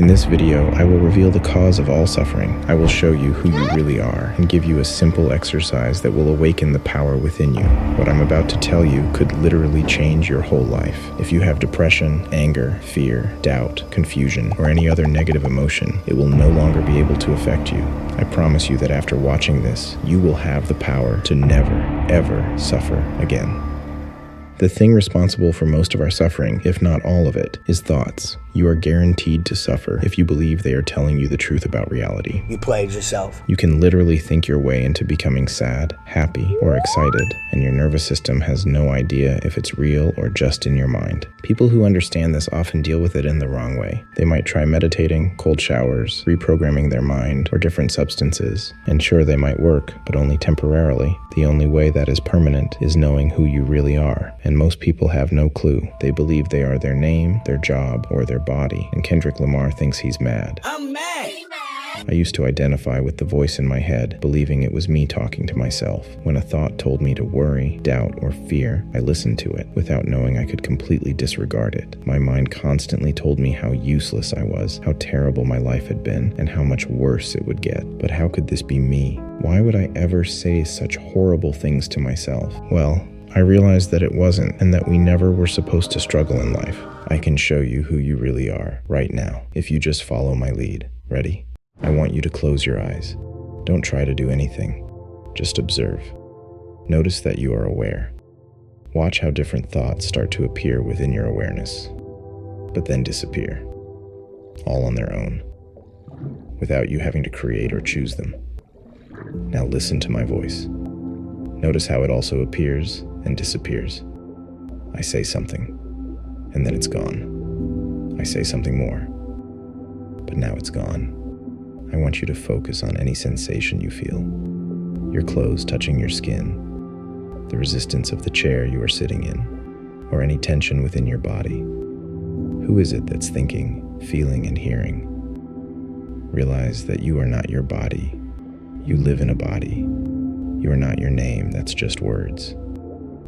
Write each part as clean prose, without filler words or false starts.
In this video, I will reveal the cause of all suffering. I will show you who you really are and give you a simple exercise that will awaken the power within you. What I'm about to tell you could literally change your whole life. If you have depression, anger, fear, doubt, confusion, or any other negative emotion, it will no longer be able to affect you. I promise you that after watching this, you will have the power to never, ever suffer again. The thing responsible for most of our suffering, if not all of it, is thoughts. You are guaranteed to suffer if you believe they are telling you the truth about reality. You played yourself. You can literally think your way into becoming sad, happy, or excited, and your nervous system has no idea if it's real or just in your mind. People who understand this often deal with it in the wrong way. They might try meditating, cold showers, reprogramming their mind, or different substances. And sure, they might work, but only temporarily. The only way that is permanent is knowing who you really are. And most people have no clue. They believe they are their name, their job, or their body, and Kendrick Lamar thinks he's mad. I'm mad! I used to identify with the voice in my head, believing it was me talking to myself. When a thought told me to worry, doubt, or fear, I listened to it, without knowing I could completely disregard it. My mind constantly told me how useless I was, how terrible my life had been, and how much worse it would get. But how could this be me? Why would I ever say such horrible things to myself? Well, I realized that it wasn't, and that we never were supposed to struggle in life. I can show you who you really are, right now, if you just follow my lead. Ready? I want you to close your eyes. Don't try to do anything. Just observe. Notice that you are aware. Watch how different thoughts start to appear within your awareness, but then disappear, all on their own, without you having to create or choose them. Now listen to my voice. Notice how it also appears and disappears. I say something, and then it's gone. I say something more, but now it's gone. I want you to focus on any sensation you feel. Your clothes touching your skin, the resistance of the chair you are sitting in, or any tension within your body. Who is it that's thinking, feeling, and hearing? Realize that you are not your body. You live in a body. You are not your name, that's just words.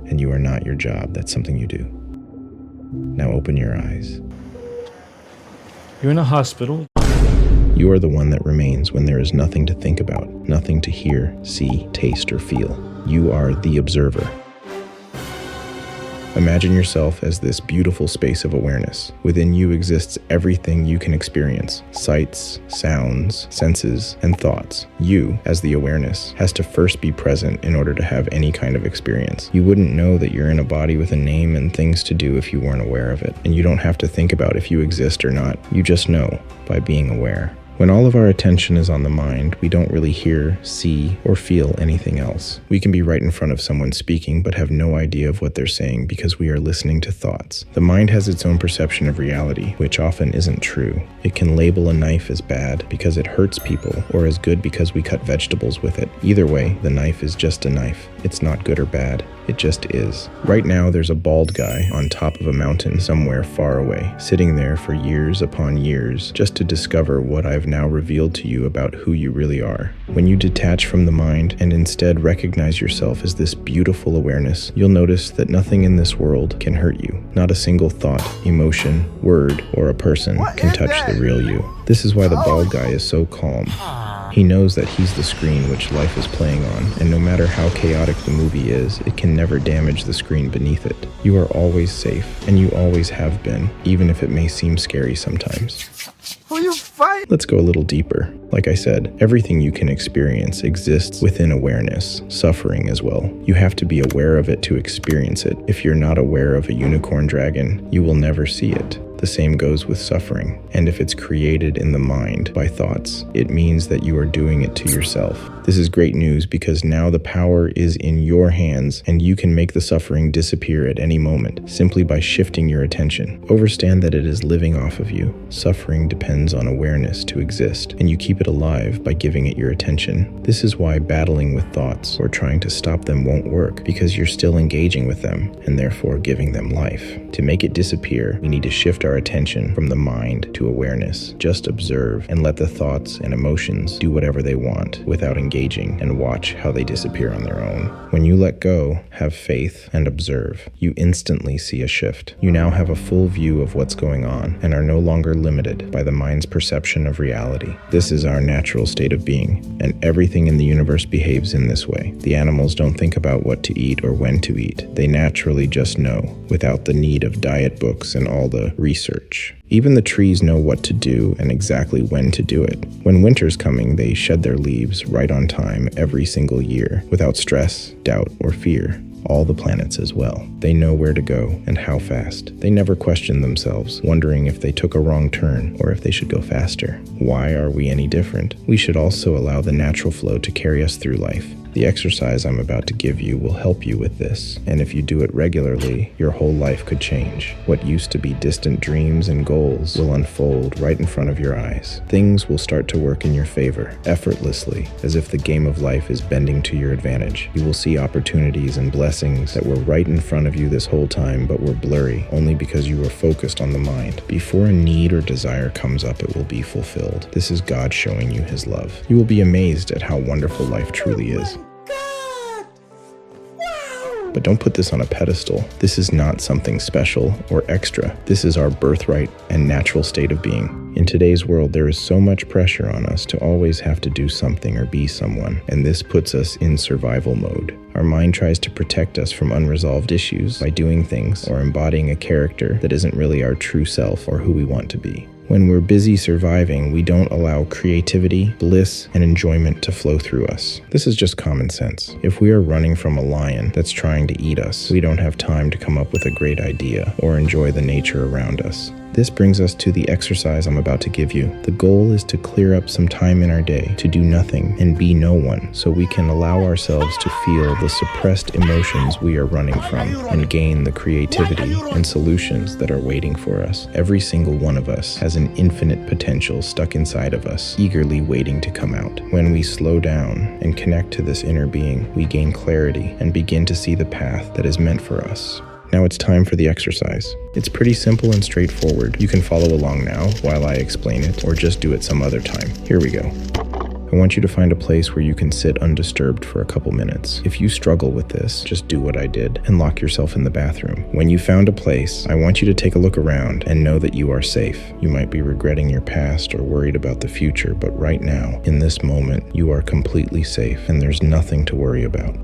And you are not your job, that's something you do. Now open your eyes. You're in a hospital. You are the one that remains when there is nothing to think about, nothing to hear, see, taste, or feel. You are the observer. Imagine yourself as this beautiful space of awareness. Within you exists everything you can experience: sights, sounds, senses, and thoughts. You, as the awareness, has to first be present in order to have any kind of experience. You wouldn't know that you're in a body with a name and things to do if you weren't aware of it. And you don't have to think about if you exist or not. You just know by being aware. When all of our attention is on the mind, we don't really hear, see, or feel anything else. We can be right in front of someone speaking but have no idea of what they're saying because we are listening to thoughts. The mind has its own perception of reality, which often isn't true. It can label a knife as bad because it hurts people, or as good because we cut vegetables with it. Either way, the knife is just a knife. It's not good or bad. It just is. Right now, there's a bald guy on top of a mountain somewhere far away, sitting there for years upon years just to discover what I've now revealed to you about who you really are. When you detach from the mind and instead recognize yourself as this beautiful awareness, you'll notice that nothing in this world can hurt you. Not a single thought, emotion, word, or a person can touch the real you. This is why the bald guy is so calm. He knows that he's the screen which life is playing on, and no matter how chaotic the movie is, it can never damage the screen beneath it. You are always safe, and you always have been, even if it may seem scary sometimes. Will you fight? Let's go a little deeper. Like I said, everything you can experience exists within awareness, suffering as well. You have to be aware of it to experience it. If you're not aware of a unicorn dragon, you will never see it. The same goes with suffering. And if it's created in the mind by thoughts, it means that you are doing it to yourself. This is great news because now the power is in your hands and you can make the suffering disappear at any moment simply by shifting your attention. Understand that it is living off of you. Suffering depends on awareness to exist, and you keep it alive by giving it your attention. This is why battling with thoughts or trying to stop them won't work, because you're still engaging with them and therefore giving them life. To make it disappear, we need to shift our our attention from the mind to awareness. Just observe and let the thoughts and emotions do whatever they want without engaging, and watch how they disappear on their own. When you let go, have faith, and observe, you instantly see a shift. You now have a full view of what's going on and are no longer limited by the mind's perception of reality. This is our natural state of being, and everything in the universe behaves in this way. The animals don't think about what to eat or when to eat. They naturally just know, without the need of diet books and all the research. Even the trees know what to do and exactly when to do it. When winter's coming, they shed their leaves right on time every single year, without stress, doubt, or fear. All the planets as well. They know where to go and how fast. They never question themselves, wondering if they took a wrong turn or if they should go faster. Why are we any different? We should also allow the natural flow to carry us through life. The exercise I'm about to give you will help you with this, and if you do it regularly, your whole life could change. What used to be distant dreams and goals will unfold right in front of your eyes. Things will start to work in your favor, effortlessly, as if the game of life is bending to your advantage. You will see opportunities and blessings that were right in front of you this whole time, but were blurry, only because you were focused on the mind. Before a need or desire comes up, it will be fulfilled. This is God showing you His love. You will be amazed at how wonderful life truly is. But don't put this on a pedestal. This is not something special or extra. This is our birthright and natural state of being. In today's world, there is so much pressure on us to always have to do something or be someone, and this puts us in survival mode. Our mind tries to protect us from unresolved issues by doing things or embodying a character that isn't really our true self or who we want to be. When we're busy surviving, we don't allow creativity, bliss, and enjoyment to flow through us. This is just common sense. If we are running from a lion that's trying to eat us, we don't have time to come up with a great idea or enjoy the nature around us. This brings us to the exercise I'm about to give you. The goal is to clear up some time in our day to do nothing and be no one, so we can allow ourselves to feel the suppressed emotions we are running from and gain the creativity and solutions that are waiting for us. Every single one of us has an infinite potential stuck inside of us, eagerly waiting to come out. When we slow down and connect to this inner being, we gain clarity and begin to see the path that is meant for us. Now it's time for the exercise. It's pretty simple and straightforward. You can follow along now while I explain it, or just do it some other time. Here we go. I want you to find a place where you can sit undisturbed for a couple minutes. If you struggle with this, just do what I did and lock yourself in the bathroom. When you found a place, I want you to take a look around and know that you are safe. You might be regretting your past or worried about the future, but right now, in this moment, you are completely safe and there's nothing to worry about.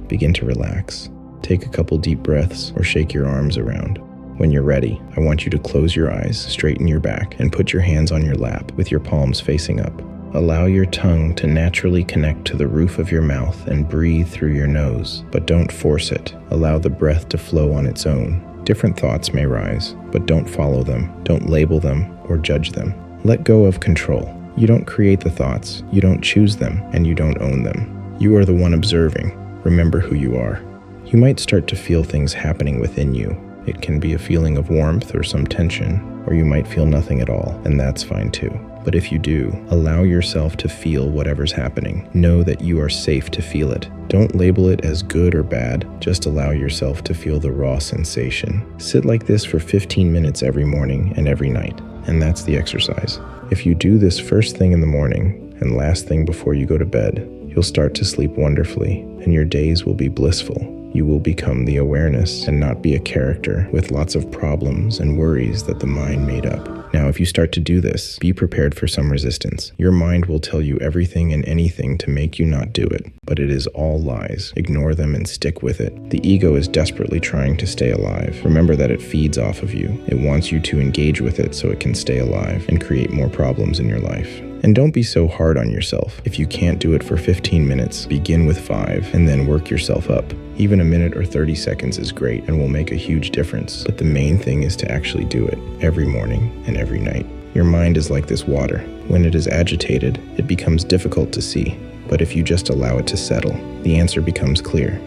Begin to relax. Take a couple deep breaths or shake your arms around. When you're ready, I want you to close your eyes, straighten your back, and put your hands on your lap with your palms facing up. Allow your tongue to naturally connect to the roof of your mouth and breathe through your nose, but don't force it. Allow the breath to flow on its own. Different thoughts may rise, but don't follow them, don't label them, or judge them. Let go of control. You don't create the thoughts, you don't choose them, and you don't own them. You are the one observing. Remember who you are. You might start to feel things happening within you. It can be a feeling of warmth or some tension, or you might feel nothing at all, and that's fine too. But if you do, allow yourself to feel whatever's happening. Know that you are safe to feel it. Don't label it as good or bad, just allow yourself to feel the raw sensation. Sit like this for 15 minutes every morning and every night, and that's the exercise. If you do this first thing in the morning and last thing before you go to bed, you'll start to sleep wonderfully, and your days will be blissful. You will become the awareness and not be a character with lots of problems and worries that the mind made up. Now, if you start to do this, be prepared for some resistance. Your mind will tell you everything and anything to make you not do it, but it is all lies. Ignore them and stick with it. The ego is desperately trying to stay alive. Remember that it feeds off of you. It wants you to engage with it so it can stay alive and create more problems in your life. And don't be so hard on yourself. If you can't do it for 15 minutes, begin with 5 and then work yourself up. Even a minute or 30 seconds is great and will make a huge difference. But the main thing is to actually do it every morning and every night. Your mind is like this water. When it is agitated, it becomes difficult to see. But if you just allow it to settle, the answer becomes clear.